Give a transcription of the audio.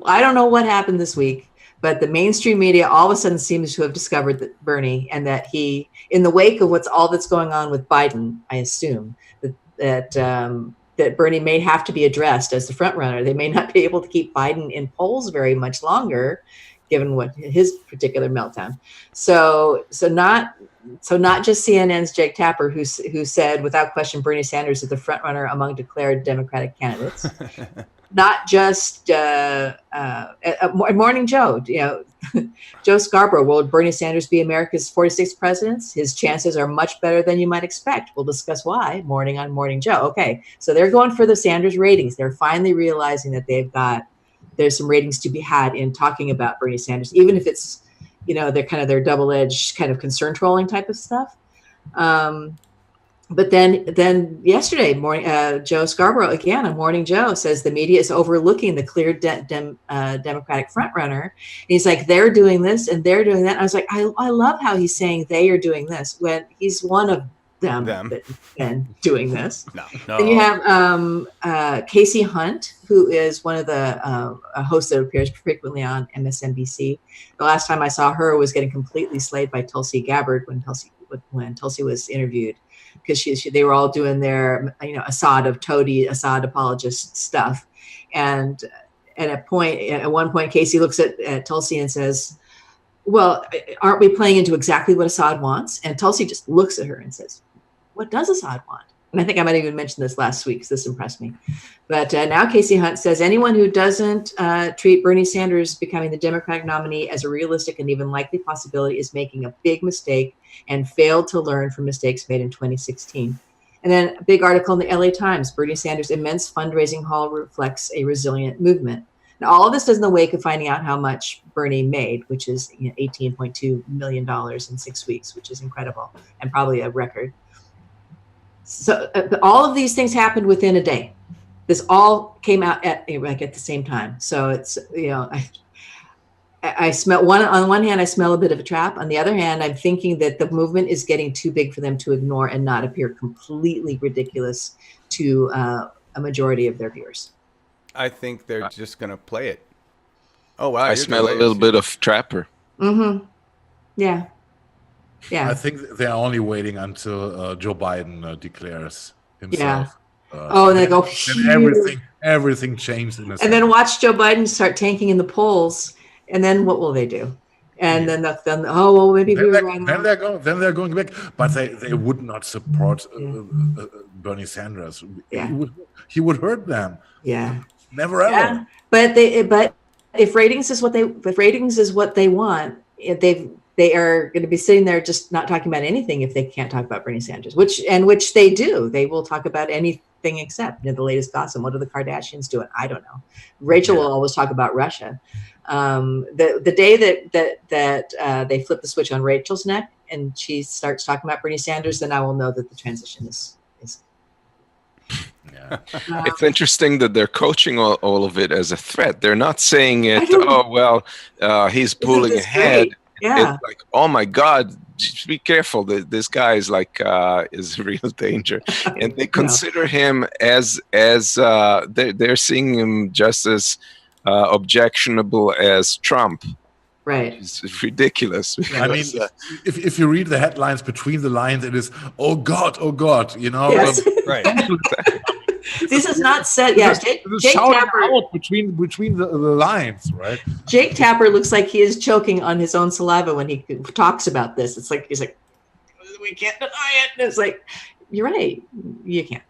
I don't know what happened this week, but the mainstream media all of a sudden seems to have discovered that Bernie, and that he, in the wake of all that's going on with Biden, I assume that Bernie may have to be addressed as the front runner. They may not be able to keep Biden in polls very much longer, given what his particular meltdown. So not just CNN's Jake Tapper, who said without question Bernie Sanders is the front runner among declared Democratic candidates. Not just Morning Joe, Joe Scarborough. Will Bernie Sanders be America's 46th president? His chances are much better than you might expect. We'll discuss why. Morning on Morning Joe. Okay, so they're going for the Sanders ratings. They're finally realizing that there's some ratings to be had in talking about Bernie Sanders, even if it's, they're kind of their double-edged kind of concern trolling type of stuff. But then yesterday morning, Joe Scarborough, again on Morning Joe, says the media is overlooking the clear Democratic frontrunner. And he's like, they're doing this and they're doing that. And I was like, I love how he's saying they are doing this when he's one of them. That doing this. No. Then you have Casey Hunt, who is one of the hosts that appears frequently on MSNBC. The last time I saw her was getting completely slayed by Tulsi Gabbard when Tulsi was interviewed, because they were all doing their Assad apologist stuff, and at one point Casey looks at Tulsi and says, well, aren't we playing into exactly what Assad wants? And Tulsi just looks at her and says, what does Assad want? And I think I might have even mentioned this last week because this impressed me. But now Casey Hunt says anyone who doesn't treat Bernie Sanders becoming the Democratic nominee as a realistic and even likely possibility is making a big mistake and failed to learn from mistakes made in 2016. And then a big article in the LA Times, Bernie Sanders' immense fundraising haul reflects a resilient movement. Now, all of this is in the wake of finding out how much Bernie made, which is $18.2 million in 6 weeks, which is incredible and probably a record. So all of these things happened within a day. This all came out at the same time. So it's, I smell on one hand, I smell a bit of a trap. On the other hand, I'm thinking that the movement is getting too big for them to ignore and not appear completely ridiculous to a majority of their viewers. I think they're just going to play it. Oh, wow. I smell a little bit of Trapper. Mm-hmm. Yeah. Yeah. I think they're only waiting until Joe Biden declares himself. Yeah. And they go, and everything changed in a second. And then watch Joe Biden start tanking in the polls. And then what will they do? And then maybe we were wrong. Then they're going back, but they would not support Bernie Sanders. Yeah. He would hurt them. Yeah. Never ever. Yeah. But if ratings is what they want, they are going to be sitting there just not talking about anything if they can't talk about Bernie Sanders, which they do. They will talk about anything except the latest gossip. What are the Kardashians doing? I don't know. Rachel will always talk about Russia. The day that they flip the switch on Rachel's neck and she starts talking about Bernie Sanders, then I will know that the transition is. Yeah. It's interesting that they're coaching all of it as a threat. They're not saying it, he's pulling ahead. Great. Yeah. It's like, oh my God, just be careful. This guy is is a real danger. And they consider him as they're seeing him just as objectionable as Trump. Right. It's ridiculous. I mean, if you read the headlines between the lines, it is, oh God, Yes. Right. This is not said. Yeah, Jake Tapper out between the lines, right? Jake Tapper looks like he is choking on his own saliva when he talks about this. It's like he's like, we can't deny it. And it's like, you're right, you can't.